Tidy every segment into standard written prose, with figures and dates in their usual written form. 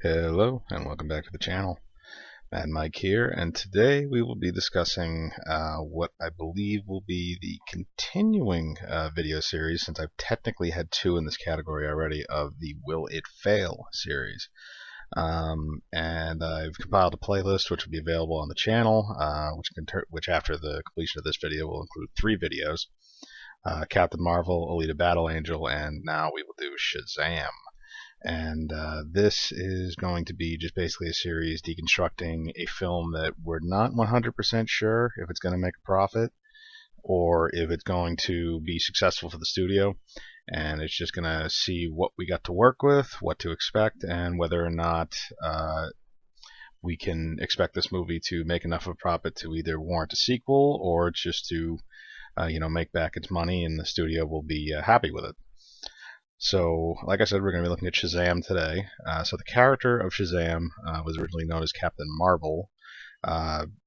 Hello and welcome back to the channel. Mad Mike here, and today we will be discussing what I believe will be the continuing video series, since I've technically had two in this category already, of the Will It Fail series. And I've compiled a playlist which will be available on the channel, which after the completion of this video will include three videos. Captain Marvel, Alita Battle Angel, and now we will do Shazam. And this is going to be just basically a series deconstructing a film that we're not 100% sure if it's going to make a profit or if it's going to be successful for the studio. And it's just going to see what we got to work with, what to expect, and whether or not we can expect this movie to make enough of a profit to either warrant a sequel or just to make back its money and the studio will be happy with it. So, like I said, we're going to be looking at Shazam today. So the character of Shazam was originally known as Captain Marvel,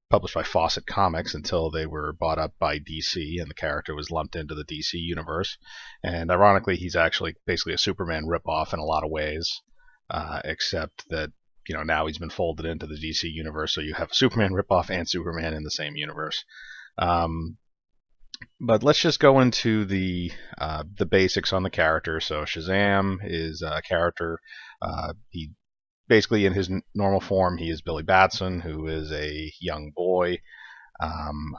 published by Fawcett Comics until they were bought up by DC, and the character was lumped into the DC universe. And ironically, he's actually basically a Superman ripoff in a lot of ways, except that now he's been folded into the DC universe, so you have a Superman ripoff and Superman in the same universe. But let's just go into the basics on the character. So Shazam is a character. He basically, in his normal form, he is Billy Batson, who is a young boy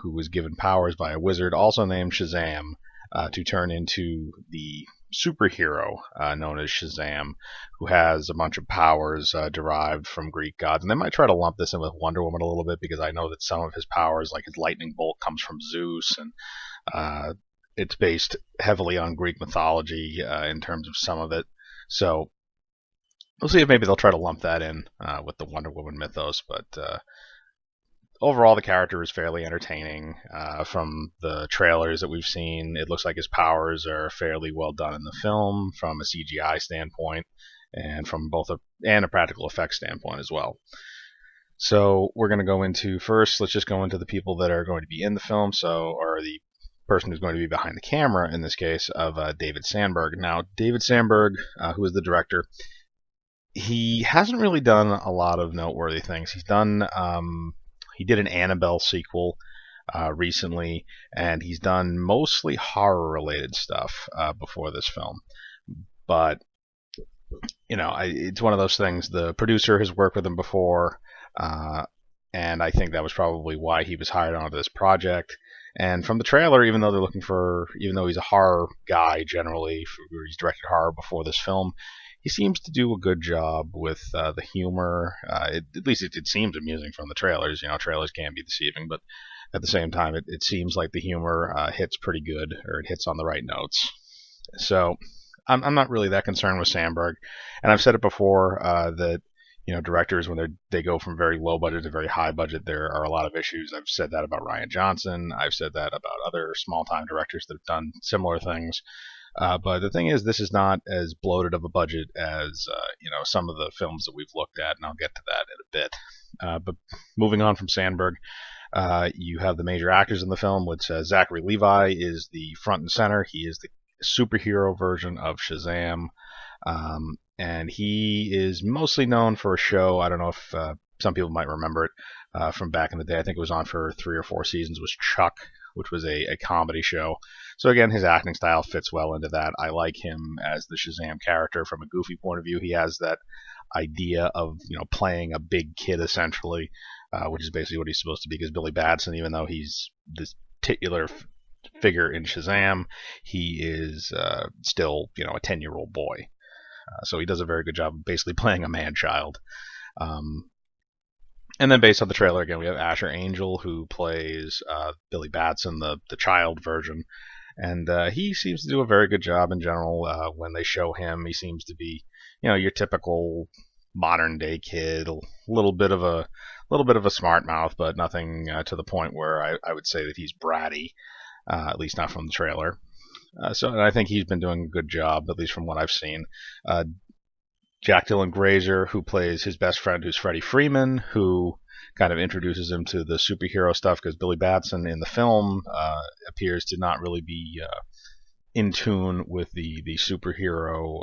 who was given powers by a wizard, also named Shazam, to turn into the superhero known as Shazam, who has a bunch of powers derived from Greek gods. And they might try to lump this in with Wonder Woman a little bit, because I know that some of his powers, like his lightning bolt, comes from Zeus, and it's based heavily on Greek mythology in terms of some of it. So we'll see if maybe they'll try to lump that in with the Wonder Woman mythos. But overall, the character is fairly entertaining. From the trailers that we've seen, it looks like his powers are fairly well done in the film from a CGI standpoint and from both a practical effects standpoint as well. So we're going to go into, first, let's just go into the people that are going to be in the film, or the person who's going to be behind the camera in this case, of David Sandberg. Now, David Sandberg, who is the director, he hasn't really done a lot of noteworthy things. He did an Annabelle sequel recently, and he's done mostly horror-related stuff before this film. But it's one of those things. The producer has worked with him before, and I think that was probably why he was hired onto this project. And from the trailer, even though he's a horror guy generally, he's directed horror before this film, he seems to do a good job with the humor. At least it seems amusing from the trailers. Trailers can be deceiving, but at the same time, it seems like the humor hits pretty good, or it hits on the right notes. So I'm not really that concerned with Sandberg. And I've said it before that directors, when they go from very low budget to very high budget, there are a lot of issues. I've said that about Rian Johnson. I've said that about other small-time directors that have done similar things. But the thing is, this is not as bloated of a budget as some of the films that we've looked at, and I'll get to that in a bit. But moving on from Sandberg, you have the major actors in the film, which Zachary Levi is the front and center. He is the superhero version of Shazam. And he is mostly known for a show. I don't know if some people might remember it from back in the day. I think it was on for 3 or 4 seasons. Was Chuck, which was a comedy show. So again, his acting style fits well into that. I like him as the Shazam character from a goofy point of view. He has that idea of playing a big kid essentially, which is basically what he's supposed to be. Because Billy Batson, even though he's this titular figure in Shazam, he is still a 10-year-old boy. So he does a very good job of basically playing a man-child. And then based on the trailer, again, we have Asher Angel, who plays Billy Batson, the child version. And he seems to do a very good job in general. When they show him, he seems to be, your typical modern-day kid, a little bit of a smart mouth, but nothing to the point where I would say that he's bratty, at least not from the trailer. So I think he's been doing a good job, at least from what I've seen. Jack Dylan Grazer, who plays his best friend, who's Freddie Freeman, who kind of introduces him to the superhero stuff, because Billy Batson in the film appears to not really be in tune with the superhero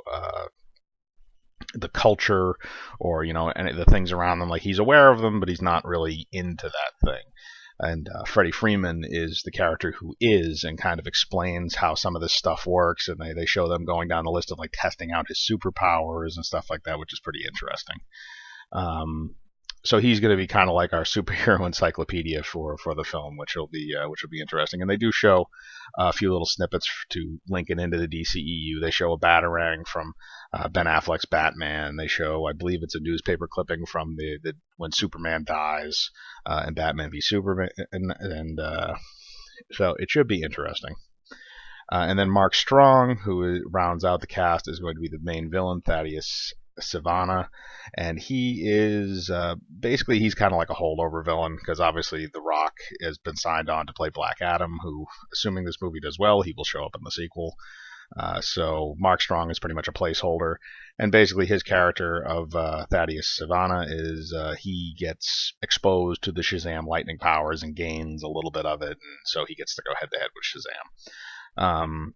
the culture or any the things around them. Like, he's aware of them, but he's not really into that thing. And Freddie Freeman is the character who is, and kind of explains how some of this stuff works. And they show them going down the list of like testing out his superpowers and stuff like that, which is pretty interesting. Um, so he's going to be kind of like our superhero encyclopedia for the film, which will be interesting. And they do show a few little snippets to link it into the DCEU. They show a batarang from Ben Affleck's Batman. They show, I believe it's a newspaper clipping from the when Superman dies in Batman v Superman, and so it should be interesting. And then Mark Strong, who rounds out the cast, is going to be the main villain, Thaddeus Savannah, and he is basically he's kind of like a holdover villain, because obviously The Rock has been signed on to play Black Adam, who, assuming this movie does well, he will show up in the sequel. So Mark Strong is pretty much a placeholder, and basically his character of Thaddeus Savannah is he gets exposed to the Shazam lightning powers and gains a little bit of it, and so he gets to go head to head with Shazam.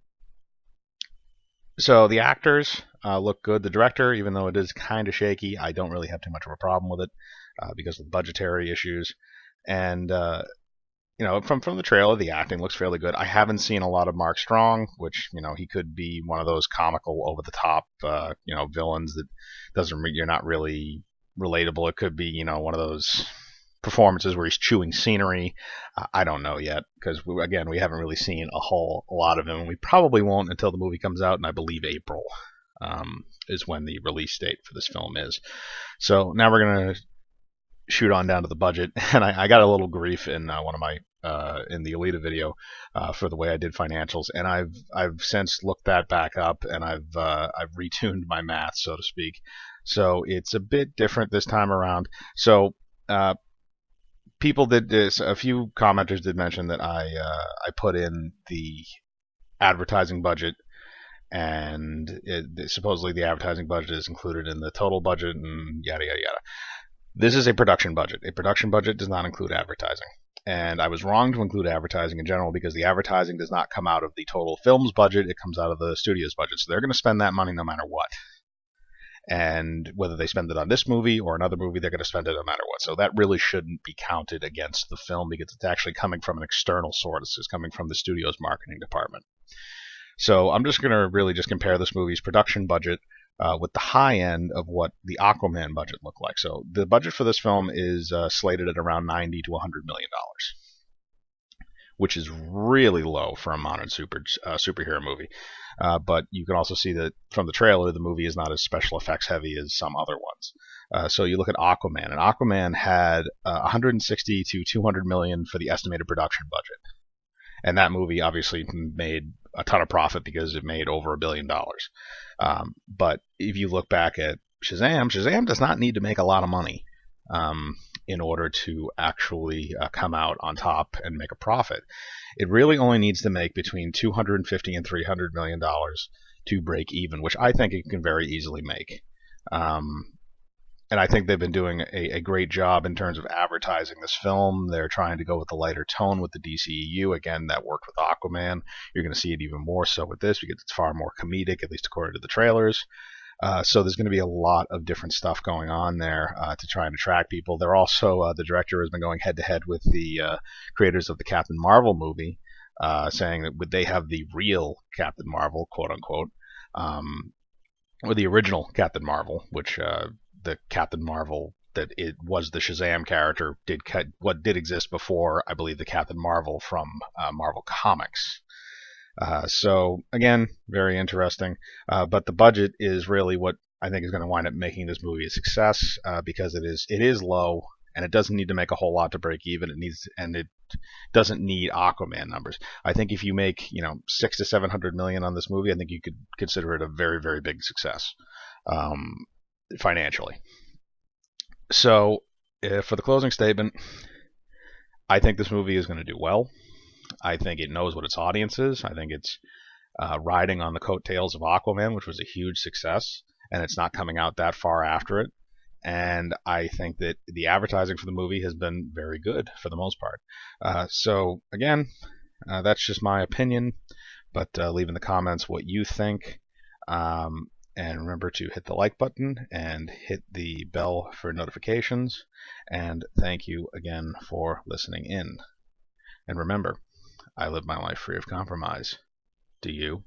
So the actors look good. The director, even though it is kind of shaky, I don't really have too much of a problem with it because of the budgetary issues. And from the trailer, the acting looks fairly good. I haven't seen a lot of Mark Strong, which he could be one of those comical, over the top villains that you're not really relatable. It could be one of those performances where he's chewing scenery. I don't know yet, because we haven't really seen a whole lot of him, and we probably won't until the movie comes out, and I believe April is when the release date for this film is. So now we're gonna shoot on down to the budget, and I got a little grief in one of my in the Alita video for the way I did financials, and I've since looked that back up, and I've retuned my math, so to speak. So it's a bit different this time around. So people did this. A few commenters did mention that I put in the advertising budget, and supposedly the advertising budget is included in the total budget, and yada yada yada. This is a production budget. A production budget does not include advertising, and I was wrong to include advertising in general, because the advertising does not come out of the total film's budget. It comes out of the studio's budget, so they're going to spend that money no matter what. And whether they spend it on this movie or another movie, they're going to spend it no matter what. So that really shouldn't be counted against the film, because it's actually coming from an external source. It's coming from the studio's marketing department. So I'm just going to really just compare this movie's production budget with the high end of what the Aquaman budget looked like. So the budget for this film is slated at around $90 to $100 million, which is really low for a modern superhero movie. But you can also see that from the trailer, the movie is not as special effects heavy as some other ones. So you look at Aquaman, and Aquaman had 160 to 200 million for the estimated production budget, and that movie obviously made a ton of profit because it made over $1 billion. But if you look back at Shazam does not need to make a lot of money in order to actually come out on top and make a profit. It really only needs to make between $250 and $300 million to break even, which I think it can very easily make. And I think they've been doing a great job in terms of advertising this film. They're trying to go with the lighter tone with the DCEU. Again, that worked with Aquaman. You're going to see it even more so with this, because it's far more comedic, at least according to the trailers. So there's going to be a lot of different stuff going on there to try and attract people. They're also, the director has been going head-to-head with the creators of the Captain Marvel movie, saying that would they have the real Captain Marvel, quote-unquote, or the original Captain Marvel, which the Captain Marvel that it was the Shazam character did exist before, I believe, the Captain Marvel from Marvel Comics. So again, very interesting. But the budget is really what I think is going to wind up making this movie a success, because it is low, and it doesn't need to make a whole lot to break even. It doesn't need Aquaman numbers. I think if you make 600 to 700 million on this movie, I think you could consider it a very, very big success financially. So for the closing statement, I think this movie is going to do well. I think it knows what its audience is. I think it's riding on the coattails of Aquaman, which was a huge success, and it's not coming out that far after it. And I think that the advertising for the movie has been very good for the most part. So again, that's just my opinion, but leave in the comments what you think. And remember to hit the like button and hit the bell for notifications. And thank you again for listening in. And remember, I live my life free of compromise. Do you?